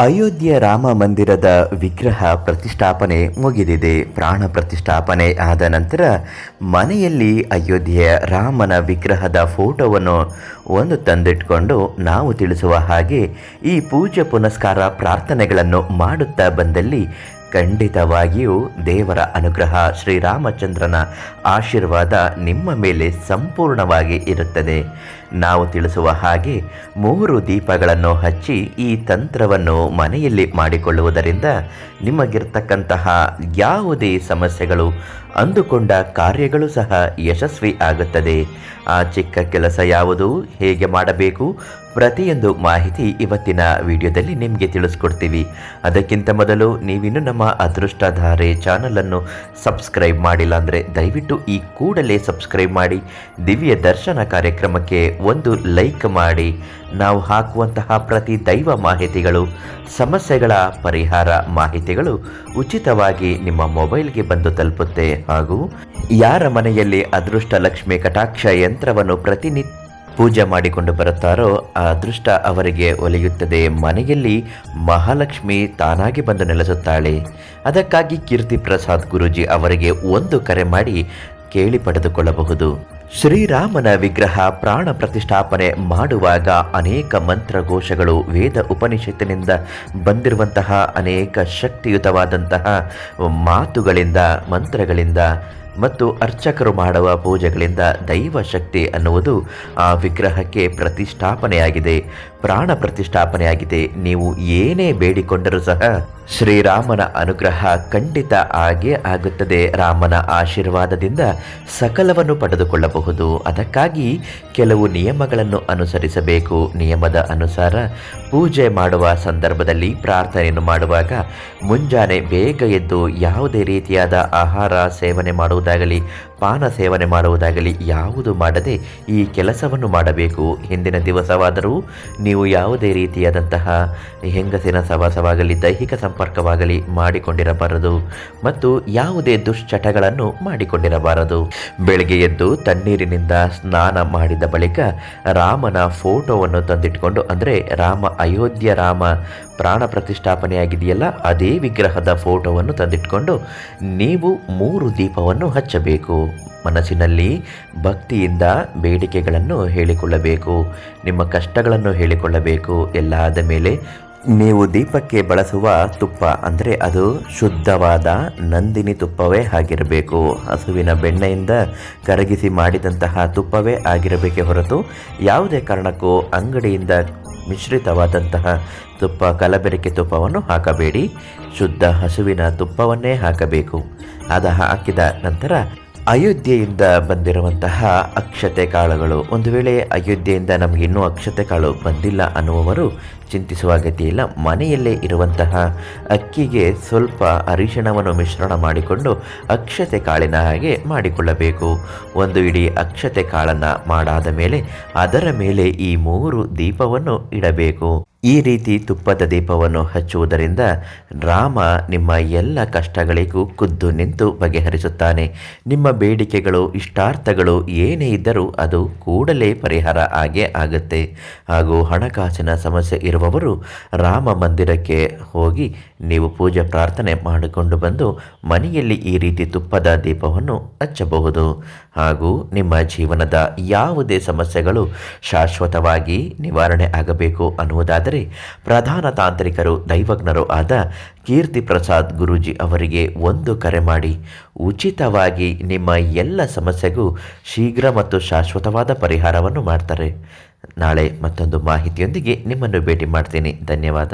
ಅಯೋಧ್ಯೆ ರಾಮ ಮಂದಿರದ ವಿಗ್ರಹ ಪ್ರತಿಷ್ಠಾಪನೆ ಮುಗಿದಿದೆ. ಪ್ರಾಣ ಪ್ರತಿಷ್ಠಾಪನೆ ಆದ ನಂತರ ಮನೆಯಲ್ಲಿ ಅಯೋಧ್ಯೆಯ ರಾಮನ ವಿಗ್ರಹದ ಫೋಟೋವನ್ನು ತಂದಿಟ್ಕೊಂಡು ನಾವು ತಿಳಿಸುವ ಹಾಗೆ ಈ ಪೂಜೆ ಪುನಸ್ಕಾರ ಪ್ರಾರ್ಥನೆಗಳನ್ನು ಮಾಡುತ್ತಾ ಬಂದಲ್ಲಿ ಖಂಡಿತವಾಗಿಯೂ ದೇವರ ಅನುಗ್ರಹ, ಶ್ರೀರಾಮಚಂದ್ರನ ಆಶೀರ್ವಾದ ನಿಮ್ಮ ಮೇಲೆ ಸಂಪೂರ್ಣವಾಗಿ ಇರುತ್ತದೆ. ನಾವು ತಿಳಿಸುವ ಹಾಗೆ 3 ದೀಪಗಳನ್ನು ಹಚ್ಚಿ ಈ ತಂತ್ರವನ್ನು ಮನೆಯಲ್ಲಿ ಮಾಡಿಕೊಳ್ಳುವುದರಿಂದ ನಿಮಗಿರ್ತಕ್ಕಂತಹ ಯಾವುದೇ ಸಮಸ್ಯೆಗಳು, ಅಂದುಕೊಂಡ ಕಾರ್ಯಗಳು ಸಹ ಯಶಸ್ವಿ ಆಗುತ್ತದೆ. ಆ ಚಿಕ್ಕ ಕೆಲಸ ಯಾವುದು, ಹೇಗೆ ಮಾಡಬೇಕು, ಪ್ರತಿಯೊಂದು ಮಾಹಿತಿ ಇವತ್ತಿನ ವಿಡಿಯೋದಲ್ಲಿ ನಿಮಗೆ ತಿಳಿಸ್ಕೊಡ್ತೀವಿ. ಅದಕ್ಕಿಂತ ಮೊದಲು ನೀವಿನ್ನು ನಮ್ಮ ಅದೃಷ್ಟಧಾರೆ ಚಾನಲನ್ನು ಸಬ್ಸ್ಕ್ರೈಬ್ ಮಾಡಿಲ್ಲ ಅಂದರೆ ದಯವಿಟ್ಟು ಈ ಕೂಡಲೇ ಸಬ್ಸ್ಕ್ರೈಬ್ ಮಾಡಿ. ದಿವ್ಯ ದರ್ಶನ ಕಾರ್ಯಕ್ರಮಕ್ಕೆ ಒಂದು ಲೈಕ್ ಮಾಡಿ. ನಾವು ಹಾಕುವಂತಹ ಪ್ರತಿ ದೈವ ಮಾಹಿತಿಗಳು, ಸಮಸ್ಯೆಗಳ ಪರಿಹಾರ ಮಾಹಿತಿಗಳು ಉಚಿತವಾಗಿ ನಿಮ್ಮ ಮೊಬೈಲ್ಗೆ ಬಂದು ತಲುಪುತ್ತೆ. ಹಾಗೂ ಯಾರ ಮನೆಯಲ್ಲಿ ಅದೃಷ್ಟ ಲಕ್ಷ್ಮಿ ಕಟಾಕ್ಷ ಯಂತ್ರವನ್ನು ಪ್ರತಿನಿತ್ಯ ಪೂಜೆ ಮಾಡಿಕೊಂಡು ಬರುತ್ತಾರೋ ಆ ಅದೃಷ್ಟ ಅವರಿಗೆ ಒಲಿಯುತ್ತದೆ. ಮನೆಯಲ್ಲಿ ಮಹಾಲಕ್ಷ್ಮಿ ತಾನಾಗಿ ಬಂದು ನೆಲೆಸುತ್ತಾಳೆ. ಅದಕ್ಕಾಗಿ ಕೀರ್ತಿ ಪ್ರಸಾದ್ ಗುರೂಜಿ ಅವರಿಗೆ ಒಂದು ಕರೆ ಮಾಡಿ ಕೇಳಿ ಪಡೆದುಕೊಳ್ಳಬಹುದು. ಶ್ರೀರಾಮನ ವಿಗ್ರಹ ಪ್ರಾಣ ಪ್ರತಿಷ್ಠಾಪನೆ ಮಾಡುವಾಗ ಅನೇಕ ಮಂತ್ರಘೋಷಗಳು, ವೇದ ಉಪನಿಷತ್ತಿನಿಂದ ಬಂದಿರುವಂತಹ ಅನೇಕ ಶಕ್ತಿಯುತವಾದಂತಹ ಮಾತುಗಳಿಂದ, ಮಂತ್ರಗಳಿಂದ ಮತ್ತು ಅರ್ಚಕರು ಮಾಡುವ ಪೂಜೆಗಳಿಂದ ದೈವ ಶಕ್ತಿ ಅನ್ನುವುದು ಆ ವಿಗ್ರಹಕ್ಕೆ ಪ್ರತಿಷ್ಠಾಪನೆಯಾಗಿದೆ, ಪ್ರಾಣ ಪ್ರತಿಷ್ಠಾಪನೆಯಾಗಿದೆ. ನೀವು ಏನೇ ಬೇಡಿಕೊಂಡರೂ ಸಹ ಶ್ರೀರಾಮನ ಅನುಗ್ರಹ ಖಂಡಿತ ಆಗೇ ಆಗುತ್ತದೆ. ರಾಮನ ಆಶೀರ್ವಾದದಿಂದ ಸಕಲವನ್ನು ಪಡೆದುಕೊಳ್ಳಬಹುದು. ಅದಕ್ಕಾಗಿ ಕೆಲವು ನಿಯಮಗಳನ್ನು ಅನುಸರಿಸಬೇಕು. ನಿಯಮದ ಅನುಸಾರ ಪೂಜೆ ಮಾಡುವ ಸಂದರ್ಭದಲ್ಲಿ, ಪ್ರಾರ್ಥನೆಯನ್ನು ಮಾಡುವಾಗ ಮುಂಜಾನೆ ಬೇಗ ಎದ್ದು ಯಾವುದೇ ರೀತಿಯಾದ ಆಹಾರ ಸೇವನೆ ಮಾಡುವುದಾಗಲಿ, ಪಾನ ಸೇವನೆ ಮಾಡುವುದಾಗಲಿ ಯಾವುದು ಮಾಡದೆ ಈ ಕೆಲಸವನ್ನು ಮಾಡಬೇಕು. ಹಿಂದಿನ ದಿವಸವಾದರೂ ನೀವು ಯಾವುದೇ ರೀತಿಯಾದಂತಹ ಹೆಂಗಸಿನ ಸವಾಸವಾಗಲಿ, ದೈಹಿಕ ಸಂಪರ್ಕವಾಗಲಿ ಮಾಡಿಕೊಂಡಿರಬಾರದು ಮತ್ತು ಯಾವುದೇ ದುಶ್ಚಟಗಳನ್ನು ಮಾಡಿಕೊಂಡಿರಬಾರದು. ಬೆಳಗ್ಗೆ ಎದ್ದು ತಣ್ಣೀರಿನಿಂದ ಸ್ನಾನ ಮಾಡಿದ ಬಳಿಕ ರಾಮನ ಫೋಟೋವನ್ನು ತಂದಿಟ್ಟುಕೊಂಡು, ಅಂದರೆ ಅಯೋಧ್ಯ ರಾಮ ಪ್ರಾಣ ಪ್ರತಿಷ್ಠಾಪನೆಯಾಗಿದೆಯಲ್ಲ ಅದೇ ವಿಗ್ರಹದ ಫೋಟೋವನ್ನು ತಂದಿಟ್ಕೊಂಡು ನೀವು 3 ದೀಪವನ್ನು ಹಚ್ಚಬೇಕು. ಮನಸ್ಸಿನಲ್ಲಿ ಭಕ್ತಿಯಿಂದ ಬೇಡಿಕೆಗಳನ್ನು ಹೇಳಿಕೊಳ್ಳಬೇಕು, ನಿಮ್ಮ ಕಷ್ಟಗಳನ್ನು ಹೇಳಿಕೊಳ್ಳಬೇಕು. ಎಲ್ಲ ಆದ ಮೇಲೆ ನೀವು ದೀಪಕ್ಕೆ ಬಳಸುವ ತುಪ್ಪ, ಅಂದರೆ ಅದು ಶುದ್ಧವಾದ ನಂದಿನಿ ತುಪ್ಪವೇ ಆಗಿರಬೇಕು. ಹಸುವಿನ ಬೆಣ್ಣೆಯಿಂದ ಕರಗಿಸಿ ಮಾಡಿದಂತಹ ತುಪ್ಪವೇ ಆಗಿರಬೇಕೇ ಹೊರತು ಯಾವುದೇ ಕಾರಣಕ್ಕೂ ಅಂಗಡಿಯಿಂದ ಮಿಶ್ರಿತವಾದಂತಹ ತುಪ್ಪ, ಕಲಬೆರಕೆ ತುಪ್ಪವನ್ನು ಹಾಕಬೇಡಿ. ಶುದ್ಧ ಹಸುವಿನ ತುಪ್ಪವನ್ನೇ ಹಾಕಬೇಕು. ಅದು ಹಾಕಿದ ನಂತರ ಅಯೋಧ್ಯೆಯಿಂದ ಬಂದಿರುವಂತಹ ಅಕ್ಷತೆ ಕಾಳುಗಳು, ಒಂದು ವೇಳೆ ಅಯೋಧ್ಯೆಯಿಂದ ನಮಗೆ ಇನ್ನೂ ಅಕ್ಷತೆ ಕಾಳು ಬಂದಿಲ್ಲ ಅನ್ನುವವರು ಚಿಂತಿಸುವ ಅಗತ್ಯ ಇಲ್ಲ. ಮನೆಯಲ್ಲೇ ಇರುವಂತಹ ಅಕ್ಕಿಗೆ ಸ್ವಲ್ಪ ಅರಿಶಿಣವನ್ನು ಮಿಶ್ರಣ ಮಾಡಿಕೊಂಡು ಅಕ್ಷತೆ ಕಾಳಿನ ಹಾಗೆ ಮಾಡಿಕೊಳ್ಳಬೇಕು. 1 ಇಡೀ ಅಕ್ಷತೆ ಕಾಳನ್ನು ಮಾಡಾದ ಮೇಲೆ ಅದರ ಮೇಲೆ ಈ 3 ದೀಪವನ್ನು ಇಡಬೇಕು. ಈ ರೀತಿ ತುಪ್ಪದ ದೀಪವನ್ನು ಹಚ್ಚುವುದರಿಂದ ರಾಮ ನಿಮ್ಮ ಎಲ್ಲ ಕಷ್ಟಗಳಿಗೂ ಖುದ್ದು ನಿಂತು ಬಗೆಹರಿಸುತ್ತಾನೆ. ನಿಮ್ಮ ಬೇಡಿಕೆಗಳು, ಇಷ್ಟಾರ್ಥಗಳು ಏನೇ ಇದ್ದರೂ ಅದು ಕೂಡಲೇ ಪರಿಹಾರ ಆಗೇ ಆಗುತ್ತೆ. ಹಾಗೂ ಹಣಕಾಸಿನ ಸಮಸ್ಯೆ ಇರುವವರು ರಾಮ ಮಂದಿರಕ್ಕೆ ಹೋಗಿ ನೀವು ಪೂಜೆ ಪ್ರಾರ್ಥನೆ ಮಾಡಿಕೊಂಡು ಬಂದು ಮನೆಯಲ್ಲಿ ಈ ರೀತಿ ತುಪ್ಪದ ದೀಪವನ್ನು ಹಚ್ಚಬಹುದು. ಹಾಗೂ ನಿಮ್ಮ ಜೀವನದ ಯಾವುದೇ ಸಮಸ್ಯೆಗಳು ಶಾಶ್ವತವಾಗಿ ನಿವಾರಣೆ ಆಗಬೇಕು ಅನ್ನುವುದಾದರೆ ಪ್ರಧಾನ ತಾಂತ್ರಿಕರು, ದೈವಜ್ಞರು ಆದ ಕೀರ್ತಿ ಪ್ರಸಾದ್ ಗುರೂಜಿ ಅವರಿಗೆ ಒಂದು ಕರೆ ಮಾಡಿ ಉಚಿತವಾಗಿ ನಿಮ್ಮ ಎಲ್ಲ ಸಮಸ್ಯೆಗೂ ಶೀಘ್ರ ಮತ್ತು ಶಾಶ್ವತವಾದ ಪರಿಹಾರವನ್ನು ಮಾಡ್ತಾರೆ. ನಾಳೆ ಮತ್ತೊಂದು ಮಾಹಿತಿಯೊಂದಿಗೆ ನಿಮ್ಮನ್ನು ಭೇಟಿ ಮಾಡ್ತೀನಿ. ಧನ್ಯವಾದ.